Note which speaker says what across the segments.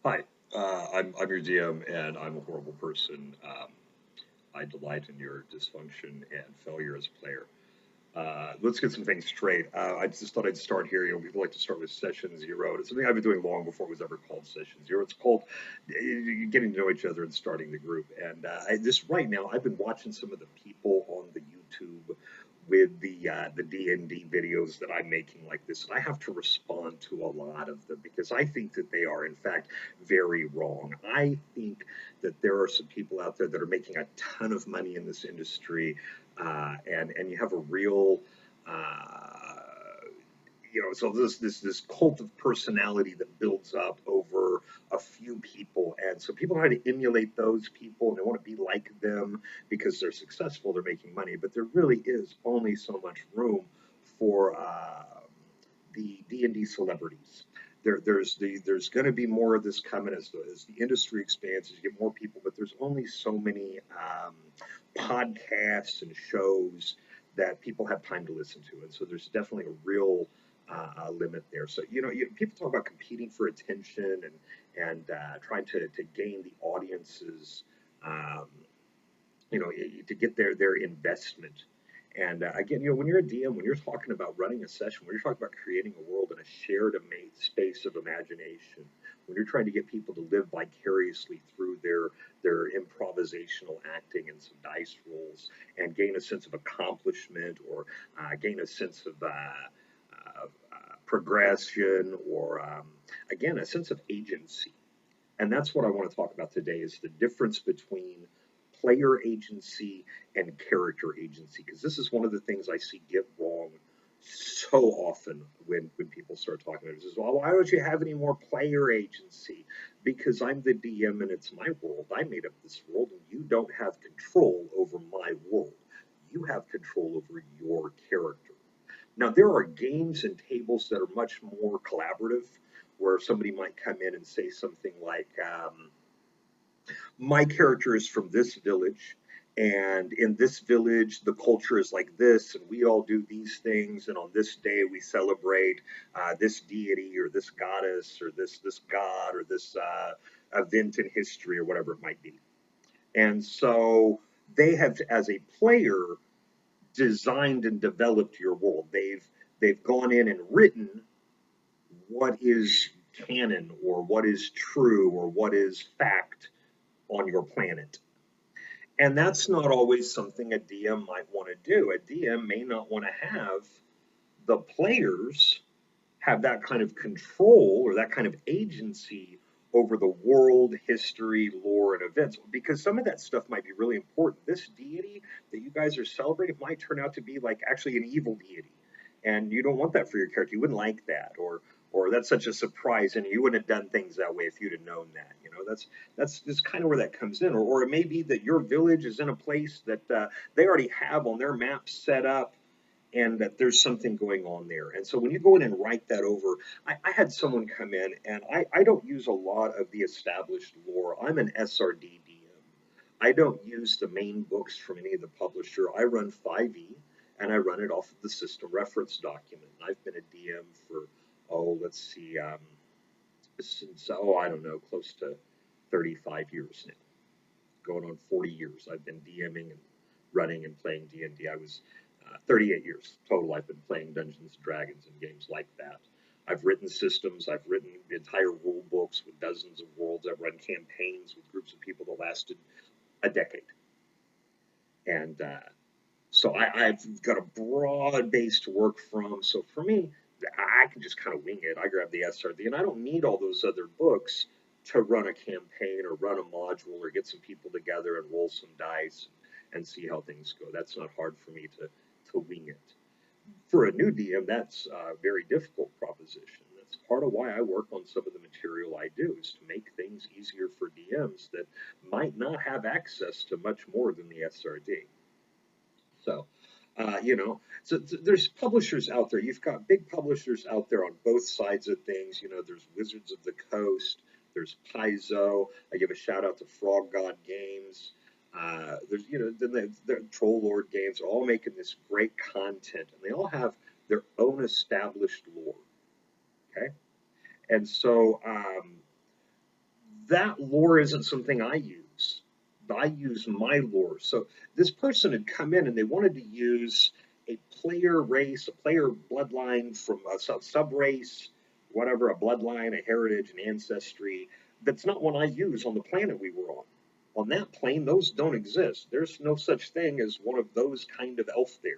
Speaker 1: Hi, I'm your DM, and I'm a horrible person. I delight in your dysfunction and failure as a player. Let's get some things straight. I just thought I'd start here. People like to start with session zero. It's something I've been doing long before it was ever called session zero. It's called getting to know each other and starting the group. And just right now, I've been watching some of the people on the YouTube with the D&D videos that I'm making like this, and I have to respond to a lot of them because I think that they are, in fact, very wrong. I think that there are some people out there that are making a ton of money in this industry, and you have a real uh, so this cult of personality that builds up over a few people, and so people try to emulate those people and they want to be like them because they're successful, they're making money, but there really is only so much room for the D&D celebrities. There's going to be more of this coming as the industry expands, as you get more people, but there's only so many podcasts and shows that people have time to listen to, and so there's definitely a real limit there. So people talk about competing for attention and trying to gain the audiences, um, to get their investment. And again, when you're a DM, when you're talking about running a session, when you're talking about creating a world in a shared space of imagination, when you're trying to get people to live vicariously through their improvisational acting and some dice rolls, and gain a sense of accomplishment, or gain a sense of progression, or again a sense of agency. And that's what I want to talk about today: is the difference between player agency and character agency, because this is one of the things I see get wrong so often when people start talking about it. Is, well, why don't you have any more player agency? Because I'm the DM and it's my world. I made up this world, and you don't have control over my world. You have control over your character. Now, there are games and tables that are much more collaborative, where somebody might come in and say something like, my character is from this village, and in this village the culture is like this, and we all do these things, and on this day we celebrate this deity or this goddess or this god or this event in history or whatever it might be. And so they have, as a player, designed and developed your world. They've gone in and written what is canon, or what is true, or what is fact on your planet. And that's not always something a DM might want to do. A DM may not want to have the players have that kind of control or that kind of agency over the world, history, lore, and events, because some of that stuff might be really important. This deity that you guys are celebrating might turn out to be like actually an evil deity, and you don't want that for your character. You wouldn't like that, or that's such a surprise, and you wouldn't have done things that way if you'd have known that. That's just kind of where that comes in. Or it may be that your village is in a place that they already have on their map set up, and that there's something going on there. And so when you go in and write that over, I had someone come in, and I don't use a lot of the established lore. I'm an SRD DM. I don't use the main books from any of the publisher. I run 5e, and I run it off of the system reference document. I've been a DM for, oh, let's see, since, oh, I don't know, close to 35 years now, going on 40 years. I've been DMing and running and playing D&D. I was 38 years total. I've been playing Dungeons and Dragons and games like that. I've written systems. I've written entire rule books with dozens of worlds. I've run campaigns with groups of people that lasted a decade. And so I've got a broad base to work from. So for me, I can just kind of wing it. I grab the SRD, and I don't need all those other books to run a campaign or run a module or get some people together and roll some dice and see how things go. That's not hard for me to wing it. For a new DM, that's a very difficult proposition. That's part of why I work on some of the material I do, is to make things easier for DMs that might not have access to much more than the SRD. So, there's publishers out there. You've got big publishers out there on both sides of things. There's Wizards of the Coast. There's Paizo. I give a shout out to Frog God Games. There's, then the Troll Lord Games are all making this great content, and they all have their own established lore. Okay, and so That lore isn't something I use. I use my lore. So this person had come in and they wanted to use a player race, a player bloodline from a sub race, whatever, a bloodline, a heritage, an ancestry. That's not one I use on the planet we were on. On that plane, those don't exist. There's no such thing as one of those kind of elf there.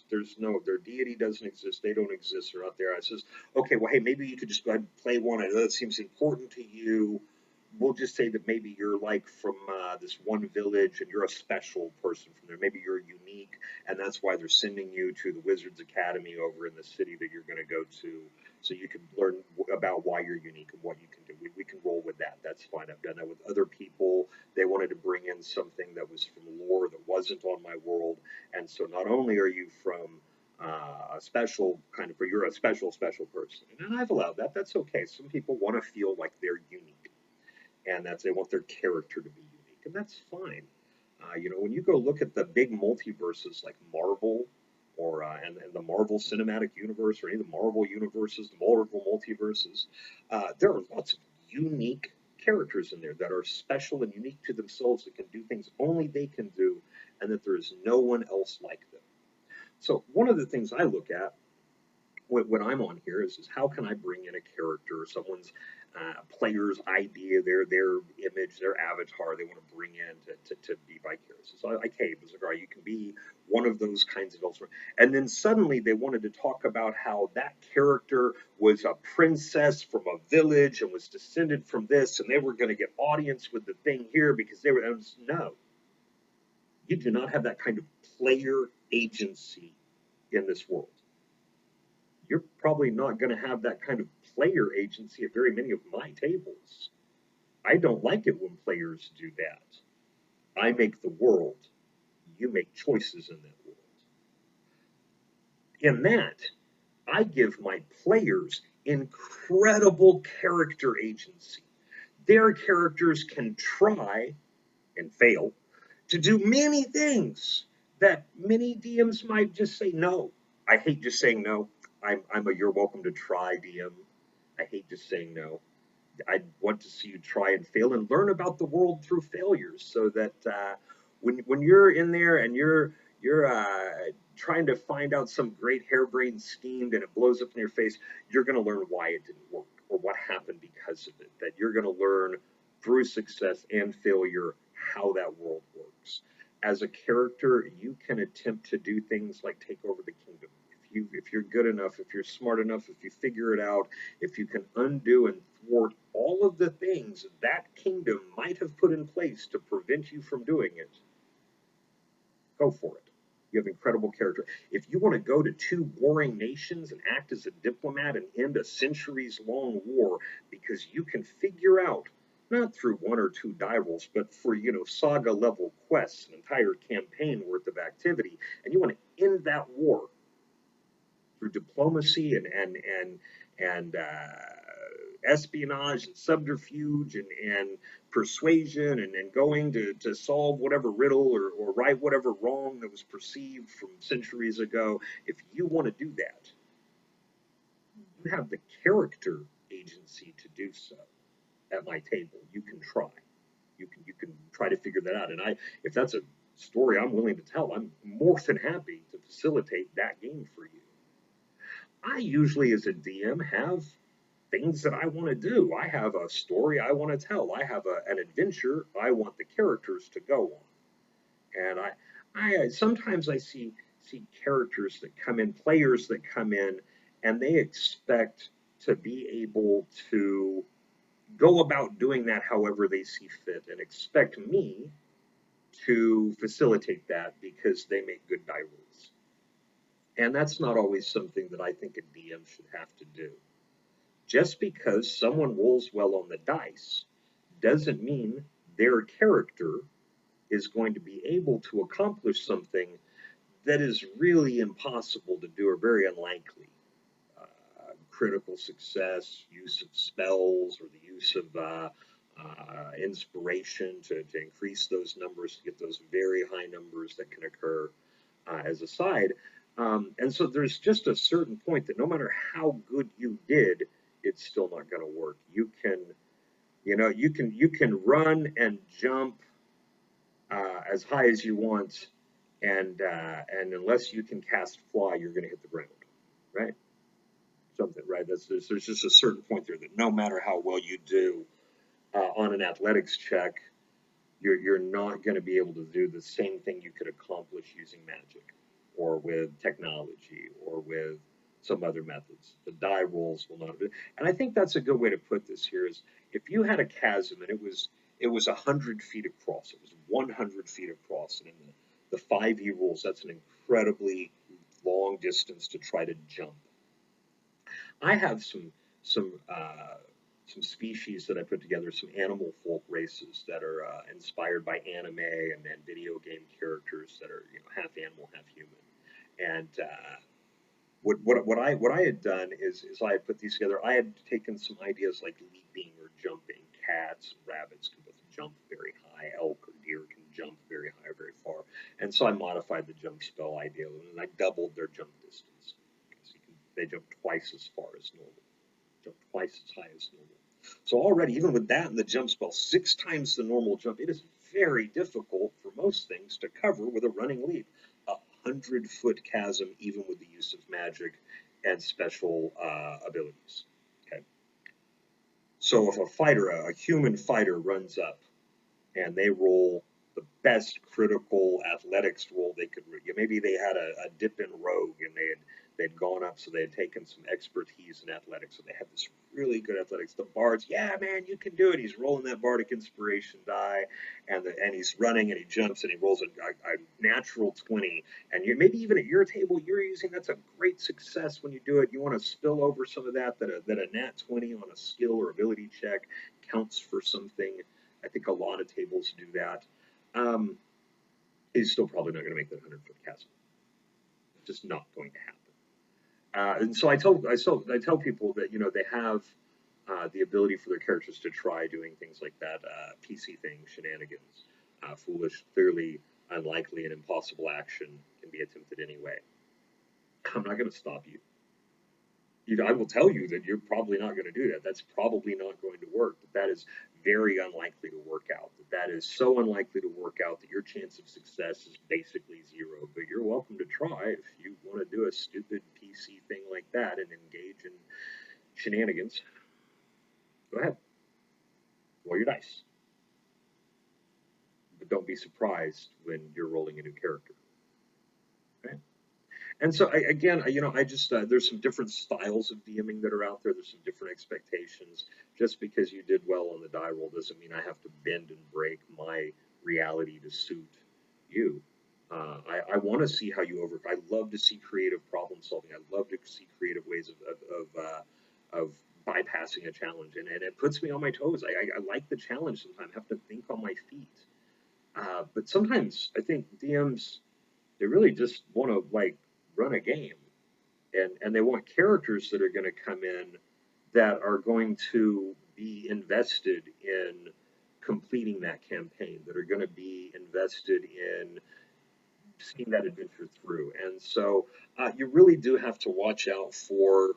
Speaker 1: There's no, their deity doesn't exist. They don't exist. They're out there. I says, okay, well, hey, maybe you could just go ahead and play one. I know that seems important to you. We'll just say that maybe you're like from this one village and you're a special person from there. Maybe you're unique, and that's why they're sending you to the Wizards Academy over in the city that you're going to go to, so you can learn about why you're unique and what you can do. We can roll with that. That's fine. I've done that with other people. They wanted to bring in something that was from lore that wasn't on my world, and so not only are you from a special kind of, you're a special person, and I've allowed that. That's okay. Some people want to feel like they're unique and that's they want their character to be unique, and that's fine. When you go look at the big multiverses like Marvel or and the Marvel Cinematic Universe or any of the Marvel universes, the Marvel multiverses, there are lots of unique characters in there that are special and unique to themselves that can do things only they can do, and that there is no one else like them. So one of the things I look at when I'm on here is how can I bring in a character, someone's player's idea, their image, their avatar they want to bring in to be vicarious. So okay, Bizarre, you can be one of those kinds of elves. And then suddenly they wanted to talk about how that character was a princess from a village and was descended from this, and they were going to get audience with the thing here because they were. No, you do not have that kind of player agency in this world. You're probably not going to have that kind of player agency at very many of my tables. I don't like it when players do that. I make the world. You make choices in that world. In that, I give my players incredible character agency. Their characters can try and fail to do many things that many DMs might just say no. I hate just saying no. I'm a you're welcome to try DM. I hate just saying no. I want to see you try and fail and learn about the world through failures, so that when you're in there and you're trying to find out some great harebrained scheme and it blows up in your face, you're going to learn why it didn't work or what happened because of it. That you're going to learn through success and failure how that world works. As a character, you can attempt to do things like take over the kingdom. If you're good enough, if you're smart enough, if you figure it out, if you can undo and thwart all of the things that kingdom might have put in place to prevent you from doing it, go for it. You have incredible character. If you want to go to two warring nations and act as a diplomat and end a centuries long war because you can figure out, not through one or two die rolls, but for saga level quests, an entire campaign worth of activity, and you want to end that war through diplomacy and espionage and subterfuge and persuasion and going to solve whatever riddle or right whatever wrong that was perceived from centuries ago. If you want to do that, you have the character agency to do so at my table. You can try. You can try to figure that out. And if that's a story I'm willing to tell, I'm more than happy to facilitate that game for you. I usually, as a DM, have things that I want to do. I have a story I want to tell. I have an adventure I want the characters to go on. And I sometimes I see characters that come in, players that come in, and they expect to be able to go about doing that however they see fit, and expect me to facilitate that because they make good die rules. And that's not always something that I think a DM should have to do. Just because someone rolls well on the dice doesn't mean their character is going to be able to accomplish something that is really impossible to do or very unlikely. Critical success, use of spells, or the use of inspiration to increase those numbers, to get those very high numbers that can occur as a side. And so there's just a certain point that no matter how good you did, it's still not going to work. You can run and jump as high as you want, and unless you can cast fly, you're going to hit the ground, right? Something, right? There's just a certain point there that no matter how well you do on an athletics check, you're not going to be able to do the same thing you could accomplish using magic or with technology or with some other methods. The die rolls will not be. And I think that's a good way to put this here is if you had a chasm and it was 100 feet across, it was 100 feet across, and in the 5e rules, that's an incredibly long distance to try to jump. I have some species that I put together, some animal folk races that are inspired by anime and video game characters that are half animal, half human. And what I had done is I had put these together. I had taken some ideas like leaping or jumping. Cats, rabbits can both jump very high. Elk or deer can jump very high or very far. And so I modified the jump spell idea and I doubled their jump distance. So they jump twice as far as normal, jump twice as high as normal. So already, even with that and the jump spell, 6 times the normal jump, it is very difficult for most things to cover with a running leap. 100-foot chasm, even with the use of magic and special abilities. Okay. So if a fighter, a human fighter, runs up and they roll the best critical athletics roll they could. Maybe they had a dip in rogue and they'd gone up, so they had taken some expertise in athletics, so they had this really good athletics. The bard's, yeah, man, you can do it. He's rolling that bardic inspiration die, and he's running and he jumps and he rolls a natural 20. And maybe even at your table you're using, that's a great success when you do it. You want to spill over some of that a nat 20 on a skill or ability check counts for something. I think a lot of tables do that. Um, he's still probably not going to make that 100-foot chasm. It's just not going to happen. And so I tell people that they have the ability for their characters to try doing things like that, PC things, shenanigans, foolish, clearly unlikely, and impossible action can be attempted anyway. I'm not going to stop you. I will tell you that you're probably not going to do that. That's probably not going to work. That is very unlikely to work out. That is so unlikely to work out that your chance of success is basically zero. But you're welcome to try if you want to do a stupid PC thing like that and engage in shenanigans. Go ahead, roll your dice, but don't be surprised when you're rolling a new character. Okay? And so again, I just there's some different styles of DMing that are out there. There's some different expectations. Just because you did well on the die roll doesn't mean I have to bend and break my reality to suit you. I want to see how you overcome. I love to see creative problem solving. I love to see creative ways of bypassing a challenge, and it puts me on my toes. I like the challenge. Sometimes I have to think on my feet. But sometimes I think DMs, they really just want to like run a game, and they want characters that are going to come in that are going to be invested in completing that campaign, that are going to be invested in seeing that adventure through. And so you really do have to watch out for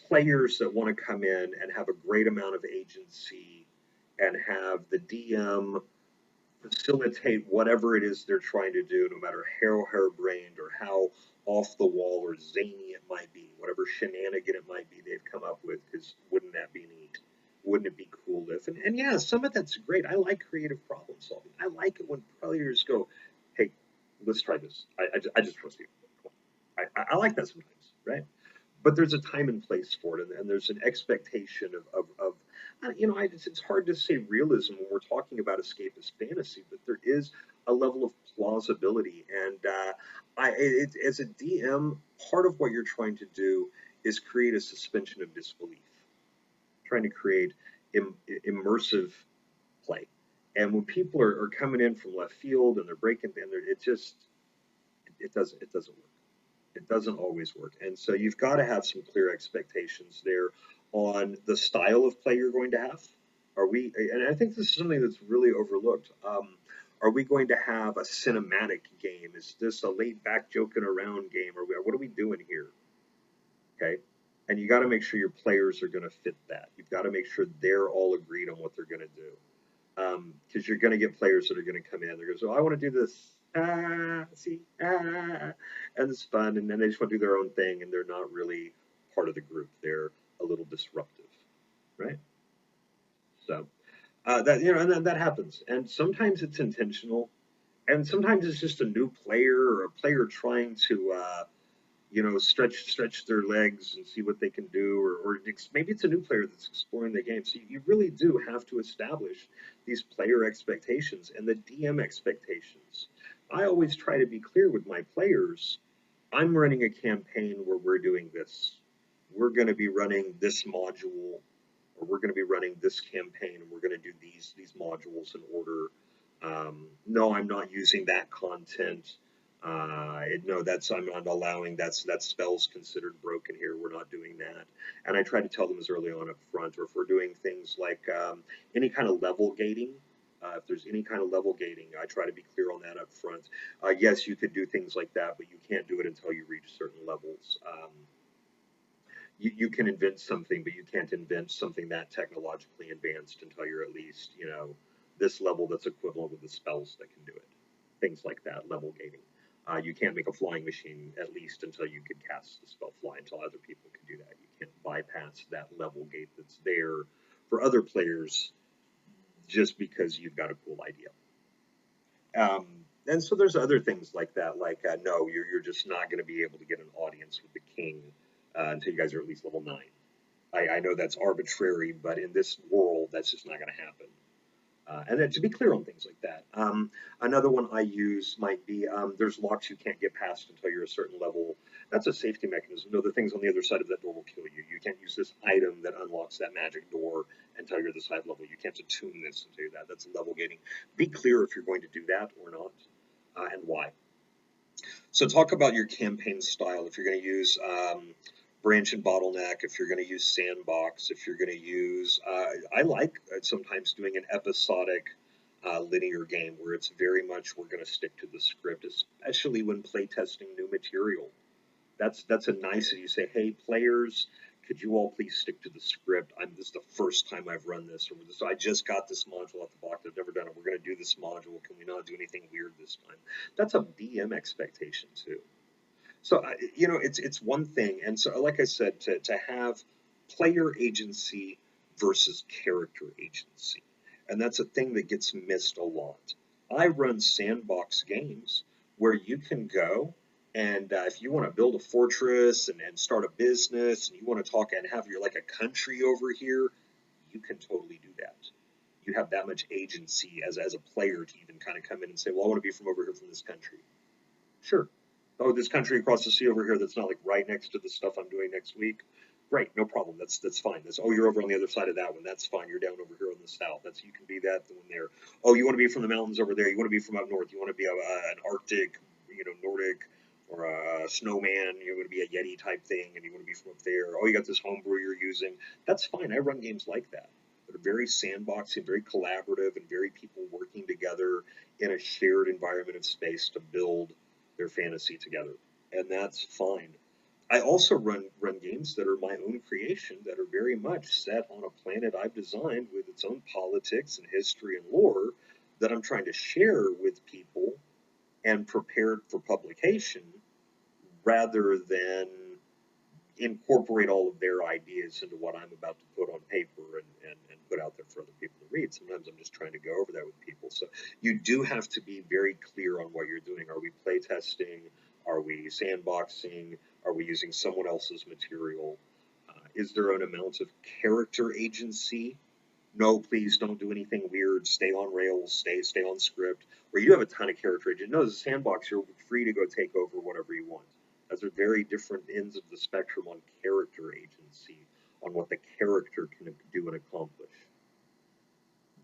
Speaker 1: players that want to come in and have a great amount of agency and have the DM facilitate whatever it is they're trying to do, no matter how harebrained or how off the wall or zany it might be, whatever shenanigan it might be they've come up with, because wouldn't that be neat? Wouldn't it be cool if? And yeah, some of that's great. I like creative problem solving. I like it when players go, hey, let's try this. I just trust you. I like that sometimes, right? But there's a time and place for it, and there's an expectation of it's hard to say realism when we're talking about escapist fantasy, but there is a level of plausibility, and as a DM, part of what you're trying to do is create a suspension of disbelief, trying to create immersive play. And when people are coming in from left field and they're breaking, and it doesn't work. It doesn't always work. And so you've got to have some clear expectations there on the style of play you're going to have. Are we, and I think this is something that's really overlooked. Are we going to have a cinematic game? Is this a laid back joking around game? What are we doing here? Okay. And you got to make sure your players are going to fit that. You've got to make sure they're all agreed on what they're going to do. Because you're going to get players that are going to come in. They're going to say, "Oh, I want to do this, see, and it's fun," and then they just want to do their own thing, and they're not really part of the group. They're a little disruptive, right? So that and that happens, and sometimes it's intentional, and sometimes it's just a new player or a player trying to stretch their legs and see what they can do, or maybe it's a new player that's exploring the game. So you really do have to establish these player expectations and the DM expectations. I always try to be clear with my players. I'm running a campaign where we're doing this. We're going to be running this module, or we're going to be running this campaign, and we're going to do these modules in order. No, I'm not using that content. No, that's I'm not allowing that spell's considered broken here. We're not doing that. And I try to tell them as early on up front, or if we're doing things like any kind of level gating. If there's any kind of level gating, I try to be clear on that up front. Yes, you could do things like that, but you can't do it until you reach certain levels. You can invent something, but you can't invent something that technologically advanced until you're at least, this level that's equivalent with the spells that can do it. Things like that, level gating. You can't make a flying machine at least until you could cast the spell fly, until other people can do that. You can't bypass that level gate that's there for other players just because you've got a cool idea. And so there's other things like that, like no, you're just not going to be able to get an audience with the king until you guys are at least level 9. I know that's arbitrary, but in this world, that's just not going to happen. And then to be clear on things like that. Another one I use might be there's locks you can't get past until you're a certain level. That's a safety mechanism. No, the things on the other side of that door will kill you. You can't use this item that unlocks that magic door until you're this high level. You can't attune this until you're that. That's level gating. Be clear if you're going to do that or not, and why. So talk about your campaign style. If you're going to use branch and bottleneck, if you're going to use sandbox, if you're going to use, I like sometimes doing an episodic linear game where it's very much we're going to stick to the script, especially when playtesting new material. That's a nicety. You say, hey, players, could you all please stick to the script? This is the first time I've run this, or this, I just got this module off the box. I've never done it. We're going to do this module. Can we not do anything weird this time? That's a DM expectation too. So it's one thing, and so like I said, to have player agency versus character agency, and that's a thing that gets missed a lot. I run sandbox games where you can go and if you want to build a fortress and start a business, and you want to talk and have your like a country over here, you can totally do that. You have that much agency as a player to even kind of come in and say, well, I want to be from over here from this country. Sure. Oh, this country across the sea over here that's not like right next to the stuff I'm doing next week. Great, no problem. That's fine. You're over on the other side of that one. That's fine. You're down over here on the south. You can be that one there. Oh, you want to be from the mountains over there. You want to be from up north. You want to be an Arctic, Nordic, or a snowman. You want to be a Yeti type thing, and you want to be from up there. Oh, you got this homebrew you're using. That's fine. I run games like that. They're very sandboxy, very collaborative, and very people working together in a shared environment of space to build their fantasy together, and that's fine. I also run games that are my own creation that are very much set on a planet I've designed with its own politics and history and lore that I'm trying to share with people and prepared for publication rather than incorporate all of their ideas into what I'm about to put on paper and put out there for other people to read. Sometimes I'm just trying to go over that with people. So you do have to be very clear on what you're doing. Are we playtesting? Are we sandboxing? Are we using someone else's material? Is there an amount of character agency? No, please don't do anything weird. Stay on rails. Stay on script. Where you have a ton of character agency. No, as a sandbox, you're free to go take over whatever you want. Those are very different ends of the spectrum on character agency, on what the character can do and accomplish,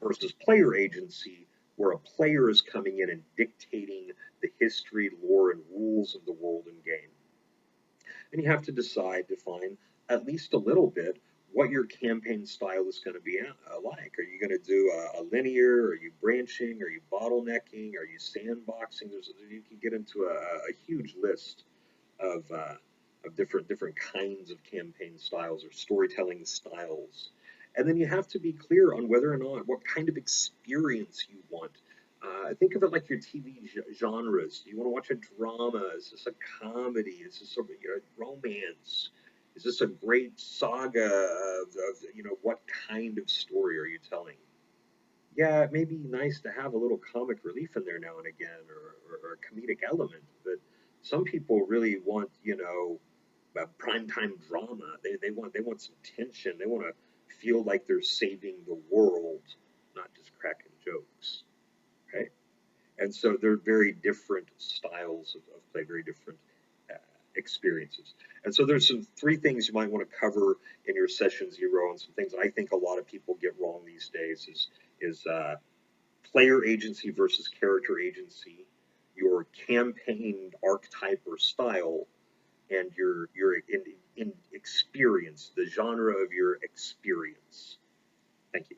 Speaker 1: versus player agency, where a player is coming in and dictating the history, lore, and rules of the world and game. And you have to define at least a little bit what your campaign style is going to be like. Are you going to do a linear? Are you branching? Are you bottlenecking? Are you sandboxing? You can get into a huge list of of different kinds of campaign styles or storytelling styles. And then you have to be clear on whether or not what kind of experience you want. Think of it like your TV genres. Do you want to watch a drama? Is this a comedy? Is this a romance? Is this a great saga of what kind of story are you telling? Yeah, it may be nice to have a little comic relief in there now and again, or a comedic element, but some people really want, a primetime drama. They want some tension. They want to feel like they're saving the world, not just cracking jokes. Okay, and so they're very different styles of play, very different uh, experiences. And so there's some three things you might want to cover in your session zero, and some things I think a lot of people get wrong these days is player agency versus character agency, your campaign archetype or style, and your in experience, the genre of your experience. Thank you.